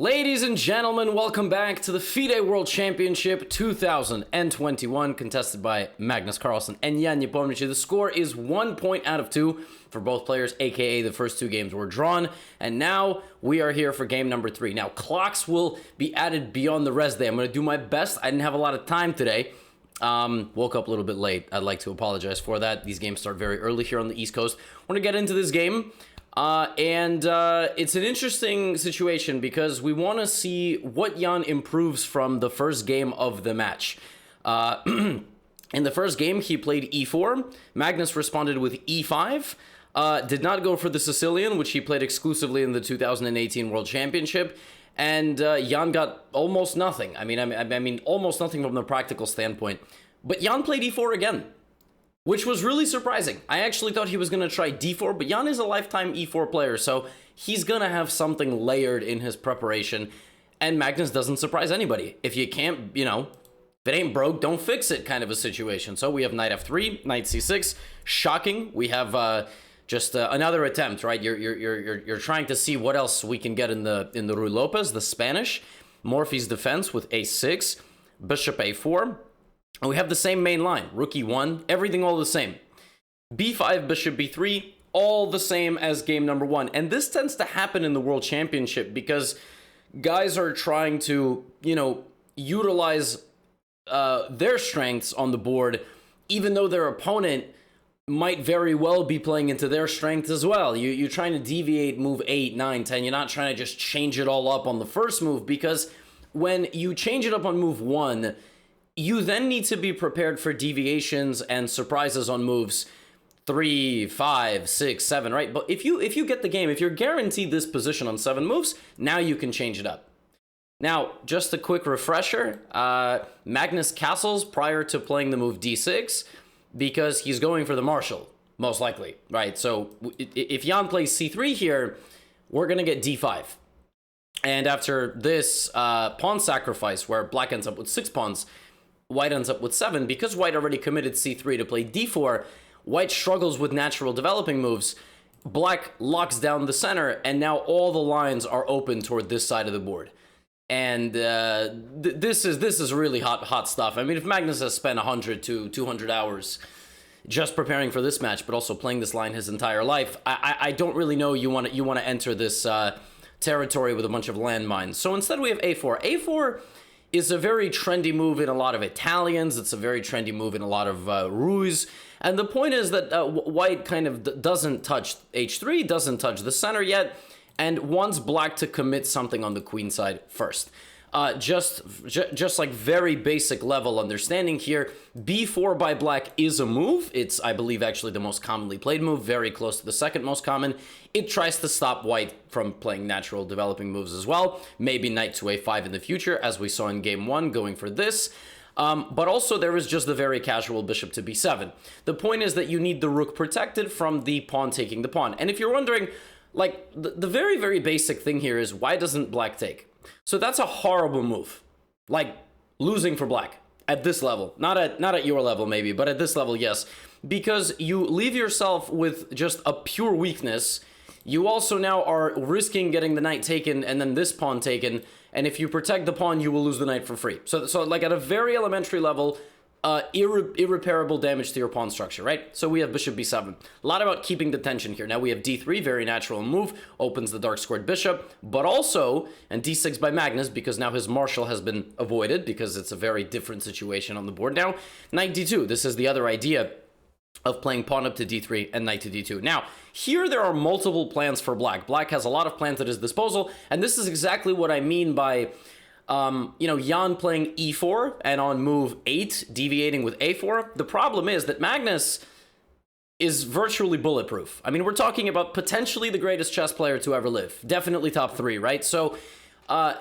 Ladies and gentlemen, welcome back to the FIDE World Championship 2021, contested by Magnus, Carlsen, and Nepomniachtchi. The score is 1 point out of 2 for both players, aka the first two games were drawn, and now we are here for game number 3. Now, clocks will be added beyond the rest day. I'm going to do my best. I didn't have a lot of time today. Woke up a little bit late. I'd like to apologize for that. These games start very early here on the East Coast. I want to get into this game. It's an interesting situation because we want to see what Jan improves from the first game of the match. In the first game, he played e4. Magnus responded with e5. Did not go for the Sicilian, which he played exclusively in the 2018 World Championship. And Jan got almost nothing. I mean, almost nothing from the practical standpoint. But Jan played e4 again, which was really surprising. I actually thought he was going to try d4, but Jan is a lifetime e4 player, so he's going to have something layered in his preparation, and Magnus doesn't surprise anybody. If you can't, if it ain't broke, don't fix it kind of a situation. So we have knight f3, knight c6. Shocking. We have just another attempt, right? You're trying to see what else we can get in the Ruy Lopez, the Spanish. Morphy's defense with a6, bishop a4. And we have the same main line, rook e1, everything all the same. b5, bishop b3, all the same as game number 1. And this tends to happen in the World Championship because guys are trying to, utilize their strengths on the board, even though their opponent might very well be playing into their strength as well. You're trying to deviate move 8, 9, 10. You're not trying to just change it all up on the first move, because when you change it up on move 1, you then need to be prepared for deviations and surprises on moves 3, 5, 6, 7, right? But if you get the game, if you're guaranteed this position on 7 moves, now you can change it up. Now, just a quick refresher, Magnus castles prior to playing the move d6 because he's going for the marshal, most likely, right? So if Jan plays c3 here, we're going to get d5. And after this pawn sacrifice, where black ends up with 6 pawns, white ends up with 7. Because white already committed c3 to play d4, white struggles with natural developing moves. Black locks down the center, and now all the lines are open toward this side of the board. And this is really hot stuff. I mean, if Magnus has spent 100 to 200 hours just preparing for this match, but also playing this line his entire life, I don't really know you want to enter this territory with a bunch of landmines. So instead we have a4. a4 is a very trendy move in a lot of Italians. It's a very trendy move in a lot of Ruys. And the point is that white kind of doesn't touch h3, doesn't touch the center yet, and wants black to commit something on the queen side first. Just like very basic level understanding here, b4 by black is a move. It's, I believe, actually the most commonly played move, very close to the second most common. It tries to stop white from playing natural developing moves as well. Maybe knight to a5 in the future, as we saw in game 1, going for this. But also there is just the very casual bishop to b7. The point is that you need the rook protected from the pawn taking the pawn. And if you're wondering, like, the very, very basic thing here is, why doesn't black take? So that's a horrible move, like losing for black at this level, not at your level maybe, but at this level, yes, because you leave yourself with just a pure weakness. You also now are risking getting the knight taken and then this pawn taken, and if you protect the pawn, you will lose the knight for free. So like at a very elementary level, irreparable damage to your pawn structure, right? So we have bishop b7. A lot about keeping the tension here. Now we have d3, very natural move, opens the dark squared bishop, but also, and d6 by Magnus, because now his marshal has been avoided, because it's a very different situation on the board now. Knight d2, this is the other idea of playing pawn up to d3 and knight to d2. Now, here there are multiple plans for black. Black has a lot of plans at his disposal, and this is exactly what I mean by Jan playing e4 and on move 8 deviating with a4. The problem is that Magnus is virtually bulletproof. I mean, we're talking about potentially the greatest chess player to ever live. Definitely top 3, right? So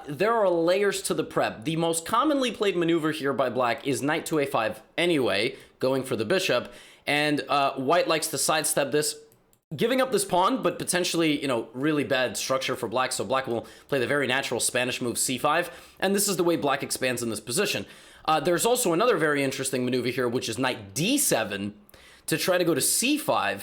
there are layers to the prep. The most commonly played maneuver here by black is knight to a5 anyway, going for the bishop. And white likes to sidestep this, giving up this pawn, but potentially, really bad structure for black. So black will play the very natural Spanish move c5. And this is the way black expands in this position. There's also another very interesting maneuver here, which is knight d7 to try to go to c5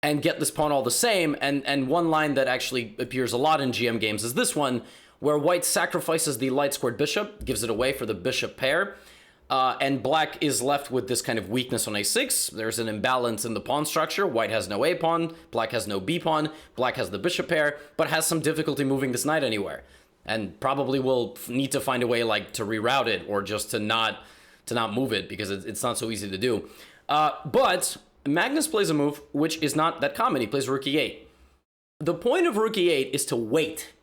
and get this pawn all the same. And one line that actually appears a lot in GM games is this one, where white sacrifices the light squared bishop, gives it away for the bishop pair, and black is left with this kind of weakness on a6. There's an imbalance in the pawn structure. White has no a pawn, black has no b pawn, black has the bishop pair, but has some difficulty moving this knight anywhere, and probably will need to find a way like to reroute it or just to not move it, because it's not so easy to do. But Magnus plays a move which is not that common. He plays rook e8. The point of rook e8 is to wait.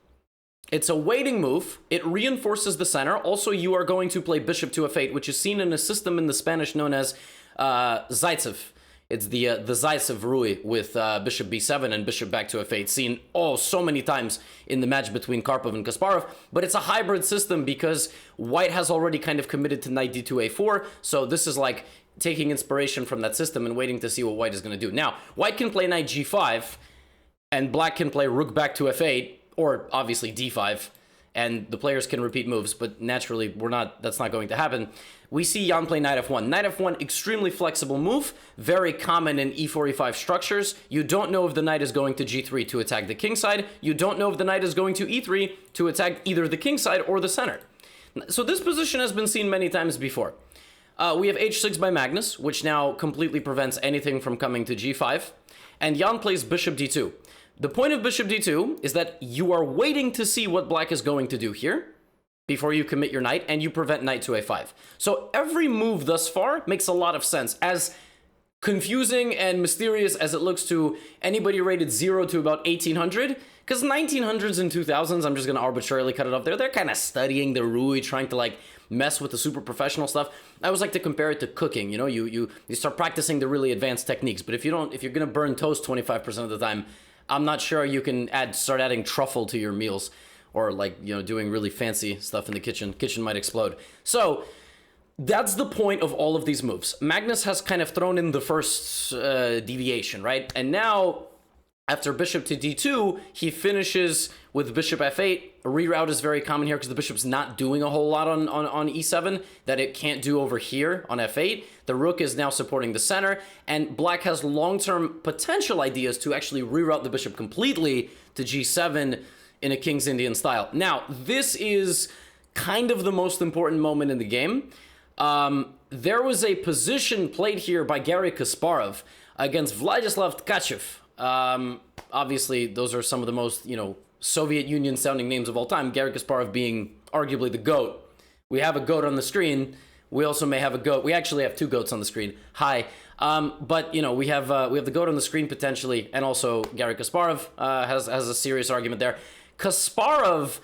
It's a waiting move. It reinforces the center. Also, you are going to play bishop to f8, which is seen in a system in the Spanish known as Zaitsev. It's the Zaitsev Rui with bishop b7 and bishop back to f8, seen so many times in the match between Karpov and Kasparov. But it's a hybrid system because white has already kind of committed to knight d2 a4. So this is like taking inspiration from that system and waiting to see what white is going to do. Now, white can play knight g5, and black can play rook back to f8, or obviously d5, and the players can repeat moves, but naturally that's not going to happen. We see Jan play knight f1. Knight f1, extremely flexible move, very common in e4, e5 structures. You don't know if the knight is going to g3 to attack the king side. You don't know if the knight is going to e3 to attack either the king side or the center. So this position has been seen many times before. We have h6 by Magnus, which now completely prevents anything from coming to g5. And Jan plays bishop d2. The point of bishop d2 is that you are waiting to see what black is going to do here before you commit your knight, and you prevent knight to a5. So every move thus far makes a lot of sense. As confusing and mysterious as it looks to anybody rated 0 to about 1800, because 1900s and 2000s, I'm just going to arbitrarily cut it off there, they're kind of studying the Rui, trying to like mess with the super professional stuff. I always like to compare it to cooking. You know, you start practicing the really advanced techniques, but if you're going to burn toast 25% of the time, I'm not sure you can start adding truffle to your meals, or like, you know, doing really fancy stuff in the kitchen. Kitchen might explode. So that's the point of all of these moves. Magnus has kind of thrown in the first deviation, right? And now, after bishop to d2, he finishes with bishop f8. A reroute is very common here because the bishop's not doing a whole lot on e7 that it can't do over here on f8. The rook is now supporting the center, and black has long-term potential ideas to actually reroute the bishop completely to g7 in a King's Indian style. Now, this is kind of the most important moment in the game. There was a position played here by Garry Kasparov against Vladislav Tkachev. Obviously, those are some of the most, you know, Soviet Union sounding names of all time, Garry Kasparov being arguably the GOAT. We have a GOAT on the screen. We also may have a GOAT. We actually have two GOATs on the screen. Hi. But, you know, we have the GOAT on the screen potentially, and also Garry Kasparov has a serious argument there. Kasparov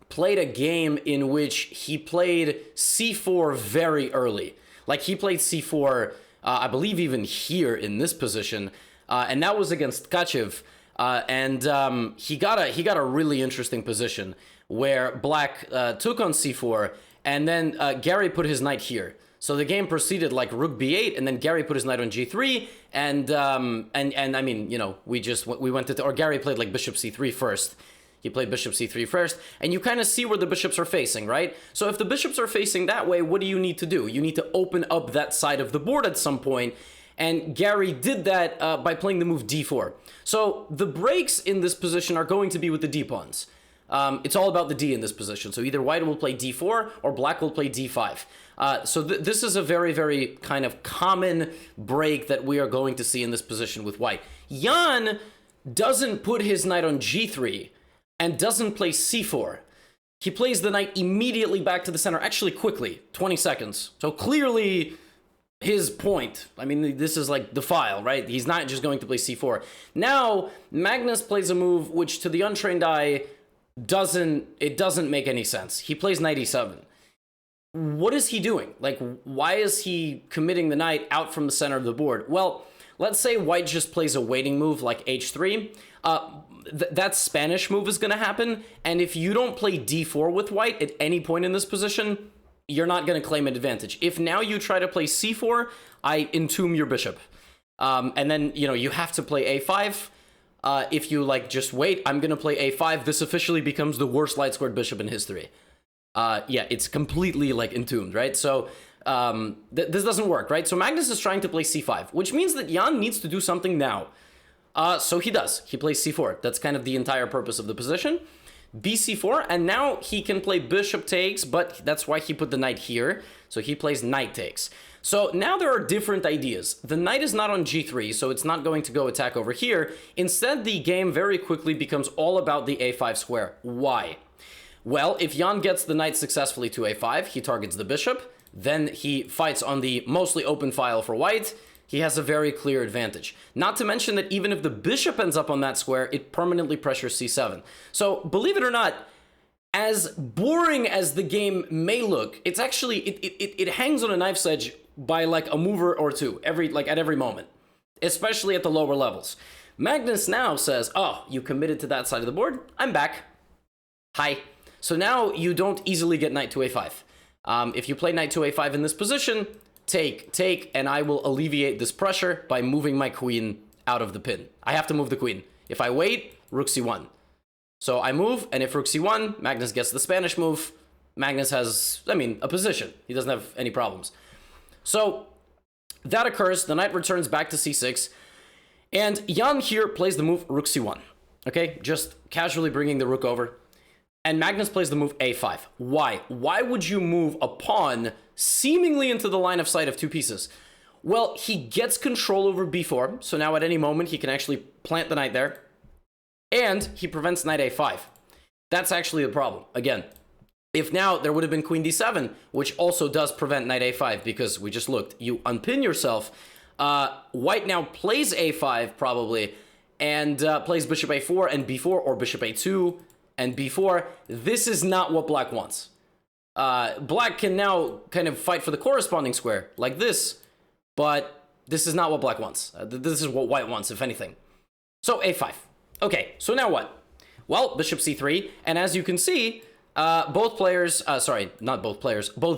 played a game in which he played c4 very early. Like, he played c4, I believe even here in this position, and that was against Tkachev. And he got a really interesting position where black took on c4, and then Garry put his knight here. So the game proceeded like rook b8, and then Garry put his knight on g3, and I mean, you know, we went to, or Garry played like bishop c3 first. He played bishop c3 first, and you kind of see where the bishops are facing, right? So if the bishops are facing that way, what do you need to do? You need to open up that side of the board at some point, and Garry did that by playing the move d4. So the breaks in this position are going to be with the d-pawns. It's all about the d in this position. So either white will play d4 or black will play d5. So this is a very, very kind of common break that we are going to see in this position with white. Jan doesn't put his knight on g3 and doesn't play c4. He plays the knight immediately back to the center, actually quickly, 20 seconds. So clearly his point. I mean, this is like the file, right? He's not just going to play c4. Now, Magnus plays a move which to the untrained eye doesn't make any sense. He plays knight e7. What is he doing? Like, why is he committing the knight out from the center of the board? Well, let's say white just plays a waiting move like h3. That Spanish move is going to happen, and if you don't play d4 with white at any point in this position, you're not going to claim an advantage. If now you try to play c4, I entomb your bishop. And then, you know, you have to play a5. If you, like, just wait, I'm going to play a5. This officially becomes the worst light-squared bishop in history. Yeah, it's completely, like, entombed, right? So this doesn't work, right? So Magnus is trying to play c5, which means that Jan needs to do something now. So he does. He plays c4. That's kind of the entire purpose of the position. bc4, and now he can play bishop takes, but that's why he put the knight here. So he plays knight takes. So now there are different ideas. The knight is not on g3, so it's not going to go attack over here. Instead, the game very quickly becomes all about the a5 square. Why? Well, if Jan gets the knight successfully to a5, he targets the bishop, then he fights on the mostly open file for white. He has a very clear advantage. Not to mention that even if the bishop ends up on that square, it permanently pressures c7. So, believe it or not, as boring as the game may look, it's actually, it hangs on a knife's edge by like a mover or two at every moment, especially at the lower levels. Magnus now says, oh, you committed to that side of the board? I'm back. Hi. So now you don't easily get knight to a5. If you play knight to a5 in this position, take, and I will alleviate this pressure by moving my queen out of the pin. I have to move the queen. If I wait, rook c1. So I move, and if rook c1, Magnus gets the Spanish move. Magnus has, a position. He doesn't have any problems. So that occurs, the knight returns back to c6, and Jan here plays the move rook c1. Okay, just casually bringing the rook over. And Magnus plays the move a5. Why? Why would you move a pawn seemingly into the line of sight of two pieces? Well, he gets control over b4, so now at any moment he can actually plant the knight there. And he prevents knight a5. That's actually the problem. Again, if now there would have been queen d7, which also does prevent knight a5, because we just looked, you unpin yourself. White now plays a5 probably, and plays bishop a4 and b4, or bishop a2 and b4. This is not what black wants. Black can now kind of fight for the corresponding square like this, but this is not what black wants. This is what white wants, if anything. So a5. Okay, so now what? Well, bishop c3, and as you can see, both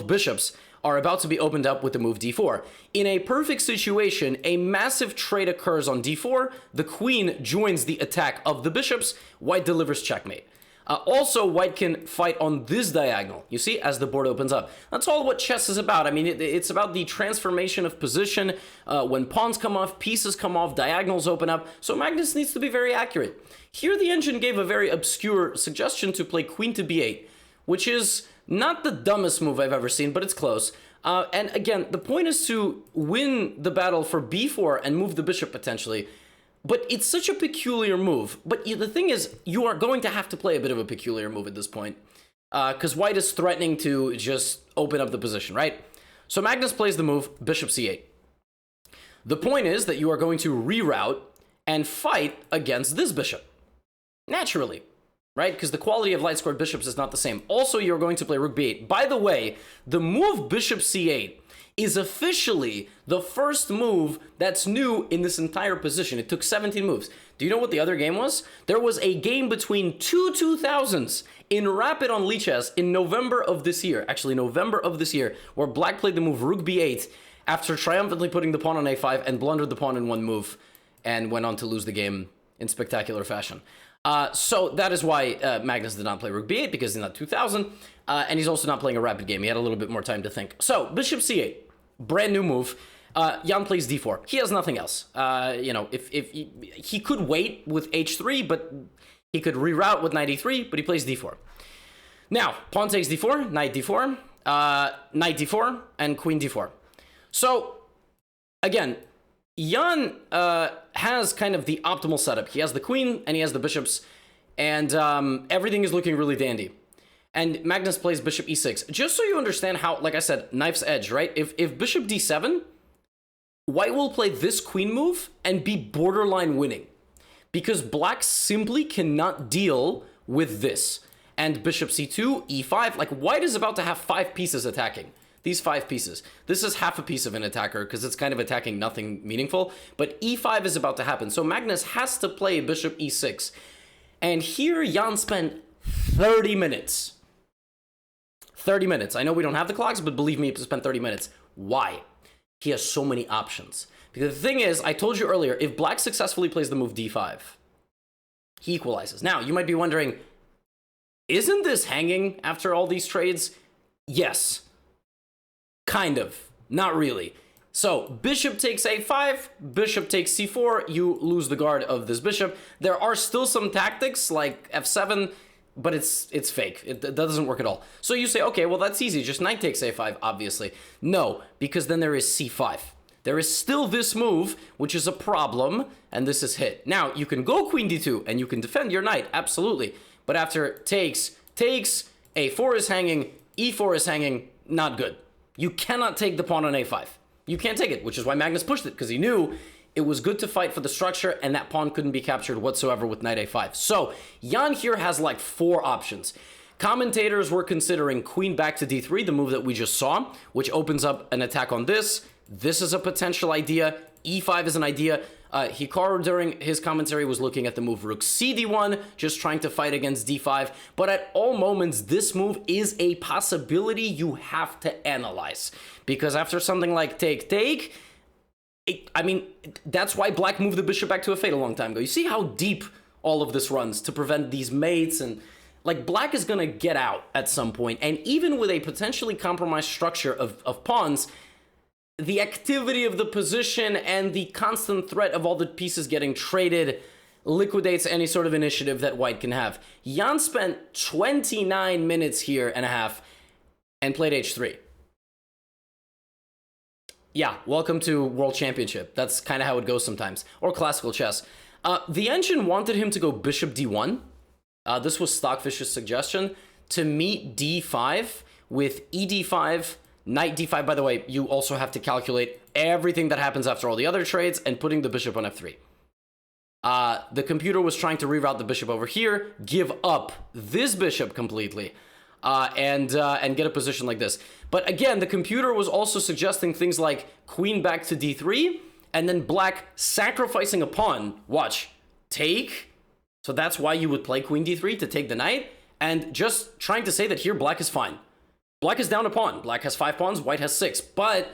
bishops are about to be opened up with the move d4. In a perfect situation, a massive trade occurs on d4, the queen joins the attack of the bishops, white delivers checkmate. Also, white can fight on this diagonal, you see, as the board opens up. That's all what chess is about. It's about the transformation of position. When pawns come off, pieces come off, diagonals open up, so Magnus needs to be very accurate. Here, the engine gave a very obscure suggestion to play queen to b8, which is not the dumbest move I've ever seen, but it's close. And again, the point is to win the battle for b4 and move the bishop potentially. But it's such a peculiar move. But the thing is, you are going to have to play a bit of a peculiar move at this point. Because white is threatening to just open up the position, right? So Magnus plays the move bishop c8. The point is that you are going to reroute and fight against this bishop. Naturally, right? Because the quality of light-squared bishops is not the same. Also, you're going to play rook b8. By the way, the move bishop c8 is officially the first move that's new in this entire position. It took 17 moves. Do you know what the other game was? There was a game between two 2000s in Rapid on Lichess in November of this year, where black played the move rook b8 after triumphantly putting the pawn on a5 and blundered the pawn in one move and went on to lose the game in spectacular fashion. So that is why Magnus did not play rook b8, because he's not 2000, and he's also not playing a rapid game. He had a little bit more time to think. So, bishop c8, brand new move. Jan plays d4. He has nothing else. If he could wait with h3, but he could reroute with knight e3, but he plays d4. Now, pawn takes d4, knight d4, knight d4, and queen d4. So, again, Jan has kind of the optimal setup. He has the queen, and he has the bishops, and everything is looking really dandy. And Magnus plays bishop e6. Just so you understand how, like I said, knife's edge, right? If bishop d7, white will play this queen move and be borderline winning, because black simply cannot deal with this. And bishop c2, e5, like white is about to have 5 pieces attacking. These 5 pieces. This is half a piece of an attacker because it's kind of attacking nothing meaningful, but e5 is about to happen. So Magnus has to play bishop e6. And here Jan spent 30 minutes. 30 minutes. I know we don't have the clocks, but believe me, he spent 30 minutes. Why? He has so many options. Because the thing is, I told you earlier, if black successfully plays the move d5, he equalizes. Now, you might be wondering, isn't this hanging after all these trades? Yes. Kind of. Not really. So, bishop takes a5, bishop takes c4, you lose the guard of this bishop. There are still some tactics, like f7, but it's fake. That doesn't work at all. So you say, okay, well, that's easy. Just knight takes a5, obviously. No, because then there is c5. There is still this move, which is a problem, and this is hit. Now, you can go queen d2, and you can defend your knight, absolutely. But after takes, a4 is hanging, e4 is hanging, not good. You cannot take the pawn on a5. You can't take it, which is why Magnus pushed it, because he knew it was good to fight for the structure, and that pawn couldn't be captured whatsoever with knight a5. So, Jan here has like 4 options. Commentators were considering queen back to d3, the move that we just saw, which opens up an attack on this. This is a potential idea. e5 is an idea. Hikaru, during his commentary, was looking at the move rook cd1, just trying to fight against d5. But at all moments, this move is a possibility you have to analyze. Because after something like take, I mean, that's why Black moved the bishop back to a8 a long time ago. You see how deep all of this runs to prevent these mates, and like Black is gonna get out at some point. And even with a potentially compromised structure of pawns, the activity of the position and the constant threat of all the pieces getting traded liquidates any sort of initiative that White can have. Jan spent 29 minutes here and a half and played h3. Yeah, welcome to World Championship. That's kind of how it goes sometimes. Or classical chess. The engine wanted him to go bishop d1. This was Stockfish's suggestion, to meet d5 with ed5, knight d5. By the way, you also have to calculate everything that happens after all the other trades and putting the bishop on f3. The computer was trying to reroute the bishop over here, give up this bishop completely, and get a position like this. But again, the computer was also suggesting things like queen back to d3, and then Black sacrificing a pawn. Watch, take. So that's why you would play queen d3, to take the knight, and just trying to say that here Black is fine. Black is down a pawn. Black has 5 pawns, White has 6. But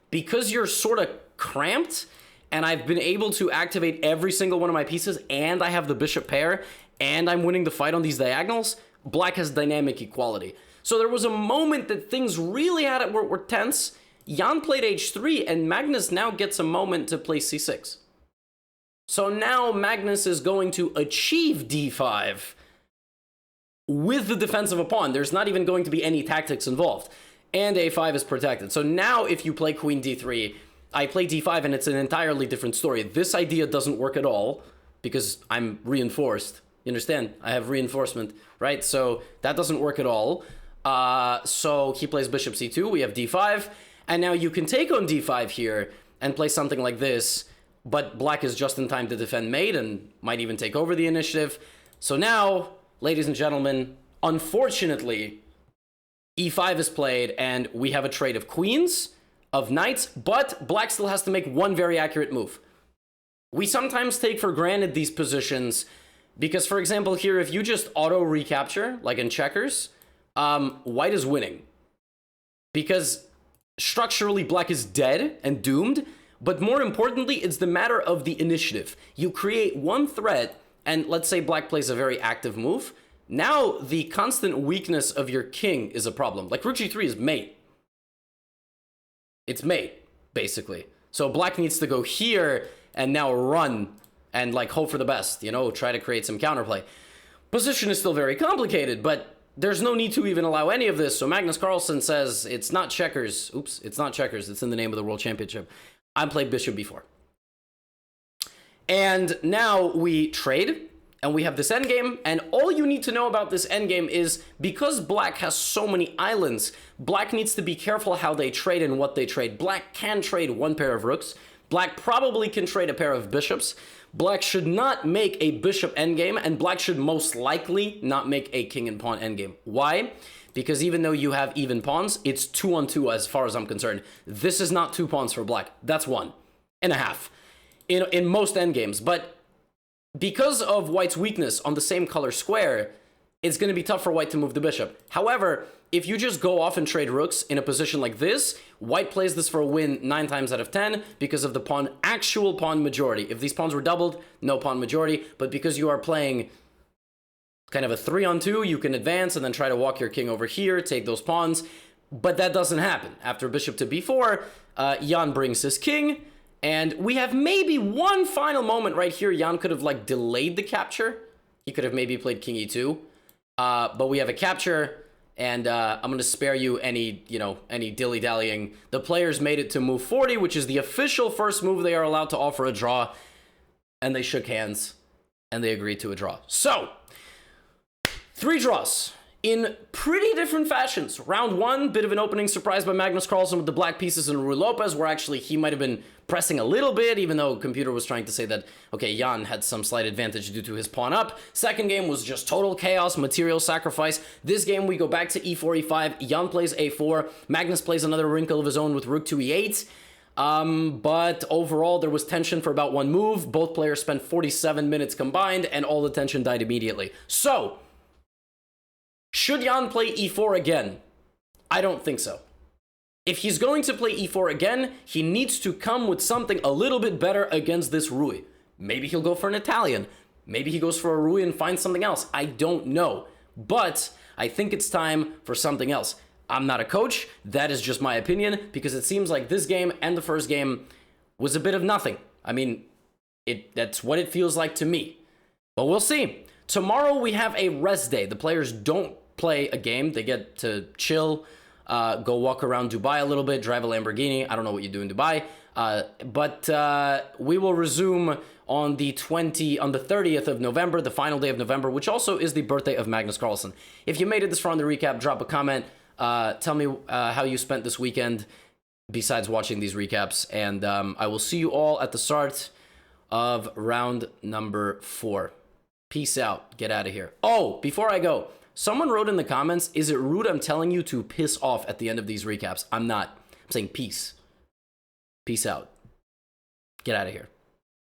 because you're sort of cramped, and I've been able to activate every single one of my pieces, and I have the bishop pair, and I'm winning the fight on these diagonals, Black has dynamic equality. So there was a moment that things really were tense. Jan played h3, and Magnus now gets a moment to play c6. So now Magnus is going to achieve d5 with the defense of a pawn. There's not even going to be any tactics involved. And a5 is protected. So now if you play queen d3, I play d5, and it's an entirely different story. This idea doesn't work at all because I'm reinforced. You understand? I have reinforcement, right? So that doesn't work at all. So he plays bishop c2. We have d5. And now you can take on d5 here and play something like this. But Black is just in time to defend mate and might even take over the initiative. So now, ladies and gentlemen, unfortunately, e5 is played, and we have a trade of queens, of knights, but Black still has to make one very accurate move. We sometimes take for granted these positions because, for example, here, if you just auto recapture, like in checkers, White is winning. Because structurally, Black is dead and doomed, but more importantly, it's the matter of the initiative. You create one threat, and let's say Black plays a very active move. Now, the constant weakness of your king is a problem. Like, rook g3 is mate. It's mate, basically. So Black needs to go here and now run and, like, hope for the best, you know, try to create some counterplay. Position is still very complicated, but there's no need to even allow any of this. So Magnus Carlsen says it's not checkers. Oops, it's not checkers. It's in the name of the World Championship. I played bishop b4. And now we trade, and we have this endgame, and all you need to know about this endgame is because Black has so many islands, Black needs to be careful how they trade and what they trade. Black can trade one pair of rooks. Black probably can trade a pair of bishops. Black should not make a bishop endgame, and Black should most likely not make a king and pawn endgame. Why? Because even though you have even pawns, it's 2-on-2 as far as I'm concerned. This is not 2 pawns for Black. That's 1.5 in most endgames. But because of White's weakness on the same color square, it's going to be tough for White to move the bishop. However, if you just go off and trade rooks in a position like this, White plays this for a win 9 times out of 10 because of the actual pawn majority. If these pawns were doubled, no pawn majority. But because you are playing kind of a 3-on-2, you can advance and then try to walk your king over here, take those pawns. But that doesn't happen. After bishop to b4, Jan brings his king. And we have maybe one final moment right here. Jan could have, like, delayed the capture. He could have maybe played king e2. But we have a capture, and I'm going to spare you any dilly-dallying. The players made it to move 40, which is the official first move they are allowed to offer a draw, and they shook hands, and they agreed to a draw. So, 3 draws in pretty different fashions. Round 1, bit of an opening surprise by Magnus Carlsen with the black pieces and Rui Lopez, where actually he might have been pressing a little bit, even though computer was trying to say that, okay, Jan had some slight advantage due to his pawn up. Second game was just total chaos, material sacrifice. This game, we go back to e4, e5. Jan plays a4. Magnus plays another wrinkle of his own with rook to e8. But overall, there was tension for about 1 move. Both players spent 47 minutes combined, and all the tension died immediately. So, should Jan play e4 again? I don't think so. If he's going to play e4 again, he needs to come with something a little bit better against this Rui. Maybe he'll go for an Italian. Maybe he goes for a Rui and finds something else. I don't know. But I think it's time for something else. I'm not a coach. That is just my opinion, because it seems like this game and the first game was a bit of nothing. I mean, that's what it feels like to me. But we'll see. Tomorrow we have a rest day. The players don't play a game. They get to chill, go walk around Dubai a little bit, drive a Lamborghini. I don't know what you do in Dubai. But we will resume on the 30th of November, the final day of November, which also is the birthday of Magnus Carlsen. If you made it this far on the recap, drop a comment. Tell me how you spent this weekend besides watching these recaps. And I will see you all at the start of round number 4. Peace out. Get out of here. Oh, before I go, someone wrote in the comments, is it rude I'm telling you to piss off at the end of these recaps? I'm not. I'm saying peace. Peace out. Get out of here.